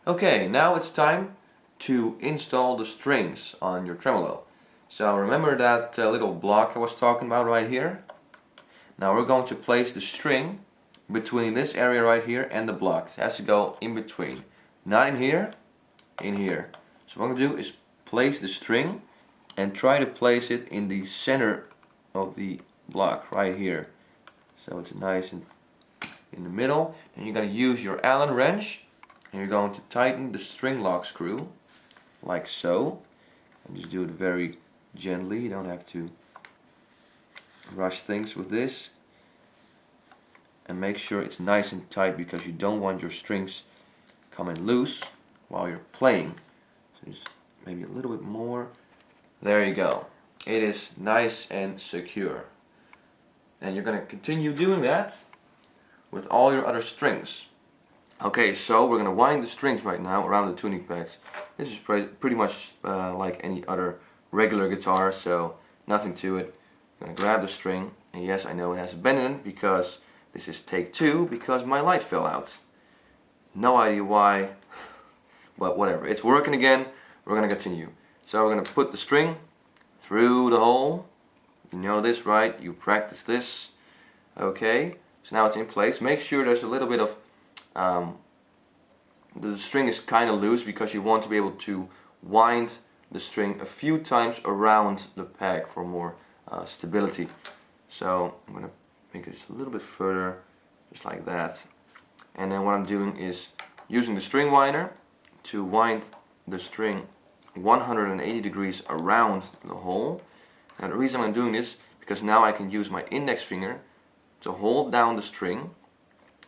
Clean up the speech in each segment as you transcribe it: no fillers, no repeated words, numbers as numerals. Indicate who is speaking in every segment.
Speaker 1: Okay, now it's time to install the strings on your tremolo. So remember that little block I was talking about right here? Now we're going to place the string between this area right here and the block. It has to go in between. Not in here, in here. So what I'm going to do is place the string and try to place it in the center of the block right here. So it's nice and in the middle. And you're going to use your Allen wrench and you're going to tighten the string lock screw like so. And just do it very gently. You don't have to rush things with this. And make sure it's nice and tight because you don't want your strings coming loose while you're playing. So just maybe a little bit more. There you go. It is nice and secure. And you're going to continue doing that with all your other strings. Okay, so we're going to wind the strings right now around the tuning pegs. This is pretty much like any other regular guitar, so nothing to it. I'm going to grab the string, and yes, I know it has a bend in it because this is take 2 because my light fell out. No idea why, but whatever. It's working again. We're going to continue. So we're going to put the string through the hole. You know this, right? You practice this. Okay, so now it's in place. Make sure there's a little bit of the string is kind of loose because you want to be able to wind the string a few times around the peg for more stability. So I'm going to make it just a little bit further, just like that. And then what I'm doing is using the string winder to wind the string 180 degrees around the hole. And the reason I'm doing this because now I can use my index finger to hold down the string,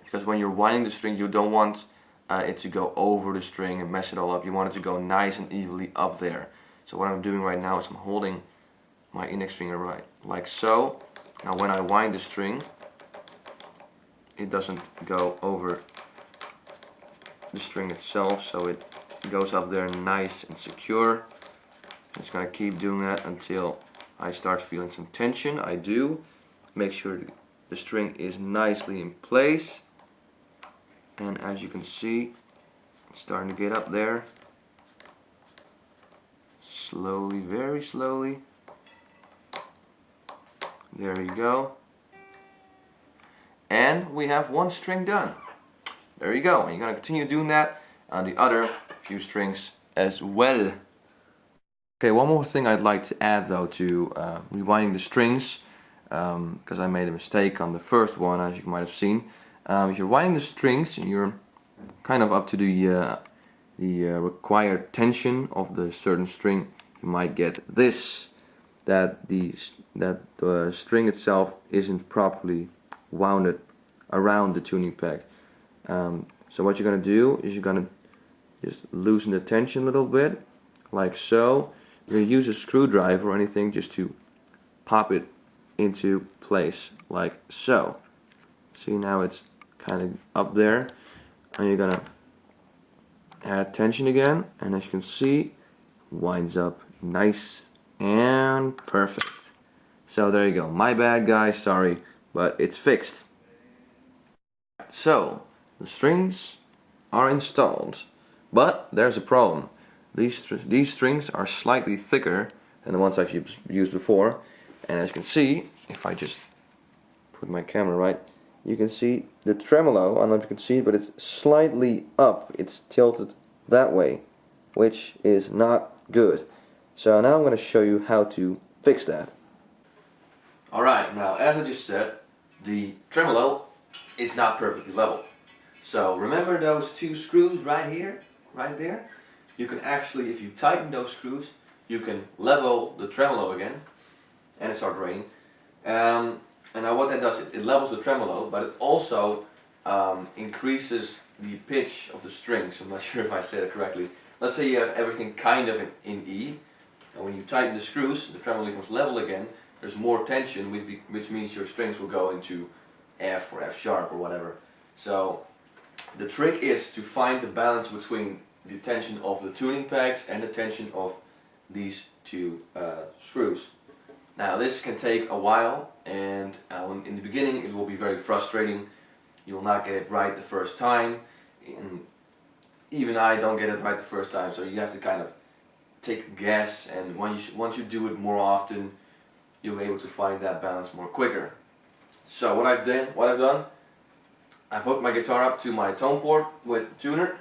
Speaker 1: because when you're winding the string you don't want it to go over the string and mess it all up. You want it to go nice and evenly up there. So what I'm doing right now is I'm holding my index finger right like so. Now when I wind the string, it doesn't go over the string itself, so it goes up there nice and secure. I'm just going to keep doing that until I start feeling some tension. I do. Make sure the string is nicely in place. And as you can see, it's starting to get up there. Slowly, very slowly. There you go. And we have one string done. There you go. And you're going to continue doing that on the other few strings as well. Okay, one more thing I'd like to add though to rewinding the strings, because I made a mistake on the first one, as you might have seen. If you're winding the strings and you're kind of up to the required tension of the certain string, you might get this, that the string itself isn't properly wounded around the tuning peg. So what you're going to do is you're going to just loosen the tension a little bit, like so. You're going to use a screwdriver or anything just to pop it into place, like so. See, now it's kind of up there, and you're going to add tension again, and as you can see, winds up nice and perfect. So there you go. My bad, guys, sorry, but it's fixed. So the strings are installed, but there's a problem. These strings are slightly thicker than the ones I've used before, and as you can see, if I just put my camera right, you can see the tremolo. I don't know if you can see it, but it's slightly up. It's tilted that way, which is not good. So now I'm going to show you how to fix that. Alright, now as I just said, the tremolo is not perfectly level. So remember those two screws right here, right there? You can actually, if you tighten those screws, you can level the tremolo again, and it starts raining. And now what that does, it levels the tremolo, but it also increases the pitch of the strings. I'm not sure if I said it correctly. Let's say you have everything kind of in E, and when you tighten the screws, the tremolo becomes level again. There's more tension, which means your strings will go into F or F sharp or whatever. So the trick is to find the balance between the tension of the tuning pegs and the tension of these two screws. Now this can take a while, and in the beginning it will be very frustrating. You will not get it right the first time, and even I don't get it right the first time, so you have to kind of take a guess, and once you do it more often, you'll be able to find that balance more quicker. So what I've done, I've hooked my guitar up to my tone port with the tuner.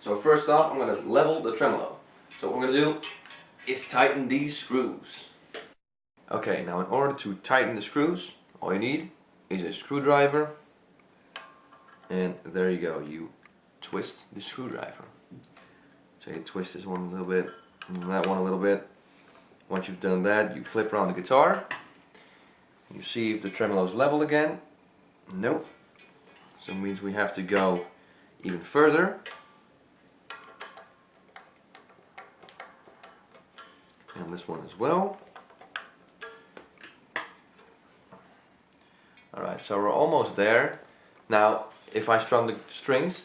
Speaker 1: So first off, I'm going to level the tremolo. So what we're going to do is tighten these screws. Okay, now in order to tighten the screws, all you need is a screwdriver, and there you go, you twist the screwdriver. So you twist this one a little bit, and that one a little bit. Once you've done that, you flip around the guitar, you see if the tremolo is level again. Nope. So it means we have to go even further. And this one as well. Alright, so we're almost there. Now, if I strum the strings,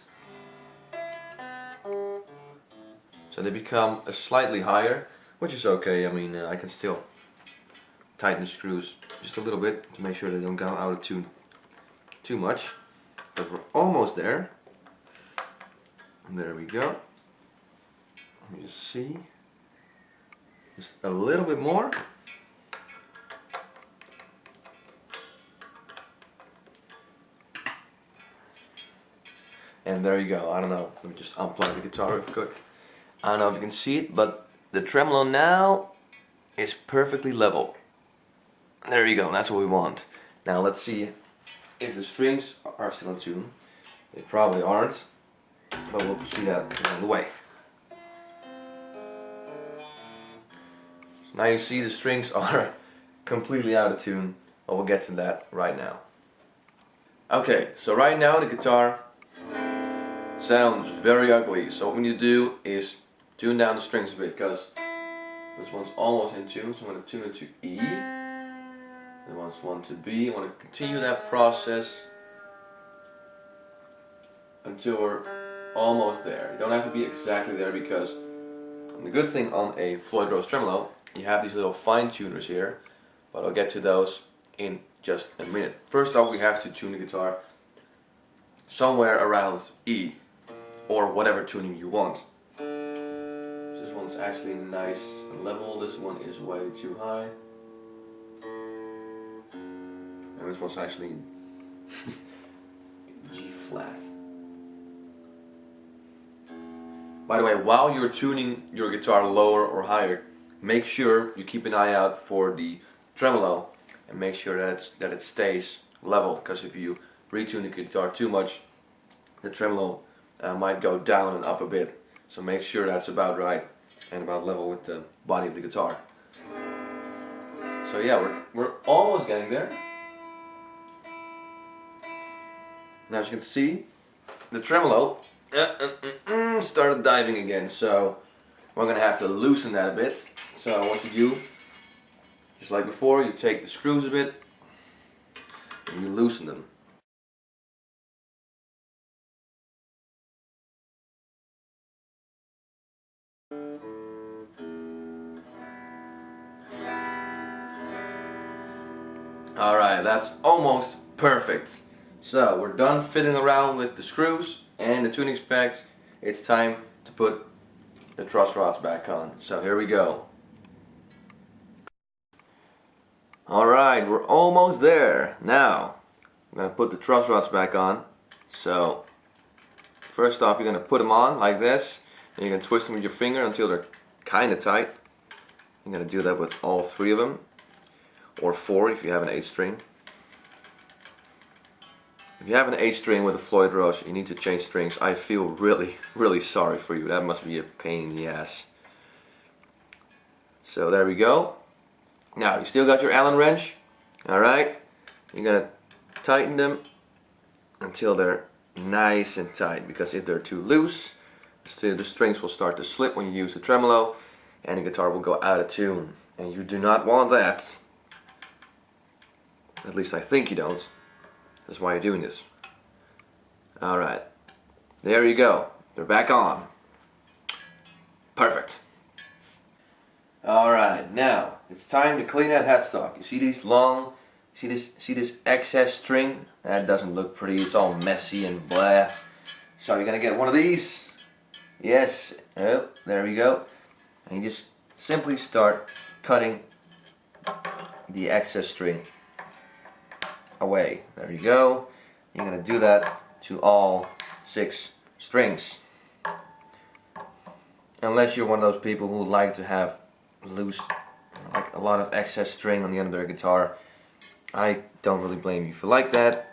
Speaker 1: so they become slightly higher, which is okay. I mean, I can still tighten the screws just a little bit to make sure they don't go out of tune too much. But we're almost there. And there we go. Let me just see. Just a little bit more. And there you go. I don't know. Let me just unplug the guitar real quick. I don't know if you can see it, but the tremolo now is perfectly level. There you go. That's what we want. Now let's see if the strings are still in tune. They probably aren't, but we'll see that along the way. So now you see the strings are completely out of tune, but we'll get to that right now. Okay, so right now the guitar sounds very ugly, so what we need to do is tune down the strings a bit, because this one's almost in tune, so I'm going to tune it to E. This one's one to B. I want to continue that process until we're almost there. You don't have to be exactly there, because the good thing on a Floyd Rose tremolo, you have these little fine tuners here, but I'll get to those in just a minute. First off, we have to tune the guitar somewhere around E, or whatever tuning you want. This one's actually nice and level, this one is way too high. And this one's actually G flat. By the way, while you're tuning your guitar lower or higher, make sure you keep an eye out for the tremolo and make sure that it stays level, because if you retune the guitar too much, the tremolo might go down and up a bit. So make sure that's about right and about level with the body of the guitar. So yeah, we're almost getting there. Now as you can see, the tremolo started diving again, so we're going to have to loosen that a bit. So what you do, just like before, you take the screws a bit and you loosen them. Alright, that's almost perfect. So we're done fiddling around with the screws and the tuning specs. It's time to put the truss rods back on. So here we go. Alright, we're almost there. Now, I'm going to put the truss rods back on. So, first off, you're going to put them on like this. And you're going to twist them with your finger until they're kind of tight. You're going to do that with all three of them. Or four if you have an 8 string. If you have an 8 string with a Floyd Rose, you need to change strings. I feel really sorry for you. That must be a pain in the ass. So there we go. Now you still got your Allen wrench. Alright. You're going to tighten them until they're nice and tight. Because if they're too loose, the strings will start to slip when you use the tremolo. And the guitar will go out of tune. And you do not want that. At least I think you don't. That's why you're doing this. Alright. There you go. They're back on. Perfect. Alright, now it's time to clean that headstock. You see these long, see this excess string? That doesn't look pretty. It's all messy and blah. So you're gonna get one of these Yes, oh, there we go. And you just simply start cutting the excess string away. There you go. You're going to do that to all 6 strings. Unless you're one of those people who like to have loose, like a lot of excess string on the end of their guitar. I don't really blame you if you like that.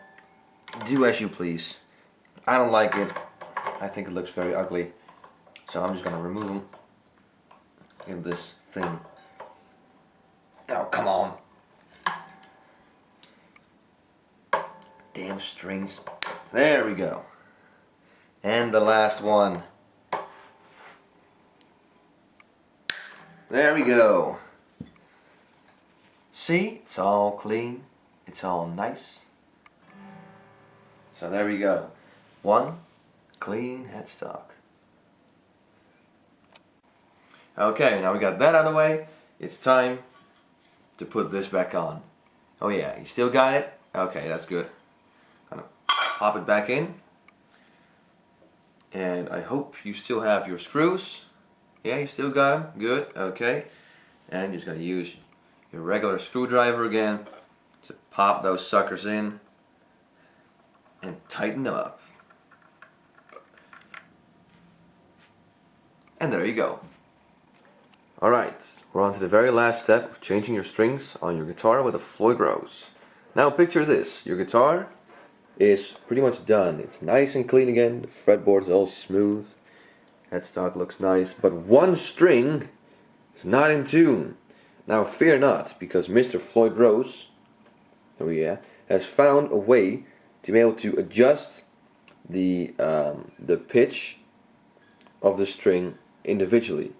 Speaker 1: Do as you please. I don't like it. I think it looks very ugly. So I'm just going to remove them in this thing. Oh, come on. Damn strings. There we go. And the last one. There we go. See? It's all clean. It's all nice. So there we go. One clean headstock. Okay, now we got that out of the way. It's time to put this back on. Oh yeah, you still got it? Okay, that's good. Gonna pop it back in. And I hope you still have your screws. Yeah, you still got them? Good, okay. And you're just gonna use your regular screwdriver again to pop those suckers in and tighten them up. And there you go. Alright, we're on to the very last step of changing your strings on your guitar with a Floyd Rose. Now picture this, your guitar is pretty much done. It's nice and clean again, the fretboard is all smooth, headstock looks nice, but one string is not in tune. Now fear not, because Mr. Floyd Rose, oh yeah, has found a way to be able to adjust the pitch of the string individually.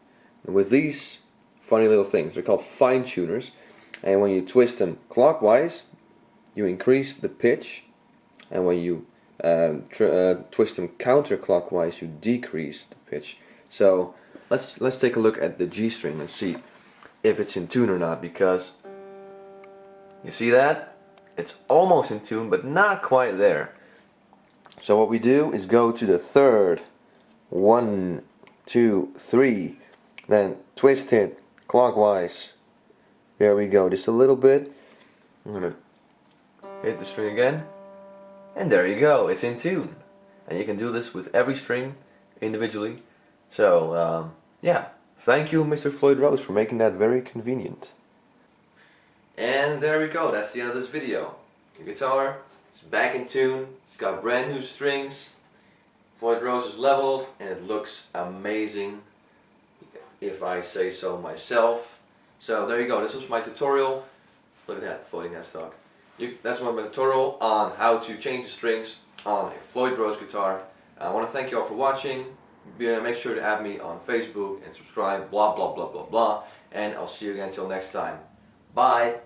Speaker 1: And with these funny little things, they're called fine tuners, and when you twist them clockwise, you increase the pitch, and when you twist them counterclockwise, you decrease the pitch. So let's take a look at the G string and see if it's in tune or not, because you see that? It's almost in tune, but not quite there. So what we do is go to the third, 1, 2, 3, then twist it clockwise. There we go, just a little bit. I'm gonna hit the string again, and there you go, it's in tune. And you can do this with every string individually. So yeah, thank you Mr. Floyd Rose for making that very convenient. And there we go, that's the end of this video. Your guitar is back in tune, it's got brand new strings, Floyd Rose is leveled, and it looks amazing, if I say so myself. So there you go, this was my tutorial. Look at that, floating headstock. That's my tutorial on how to change the strings on a Floyd Rose guitar. I want to thank you all for watching. Make sure to add me on Facebook and subscribe, blah blah blah blah blah, and I'll see you again until next time. Bye!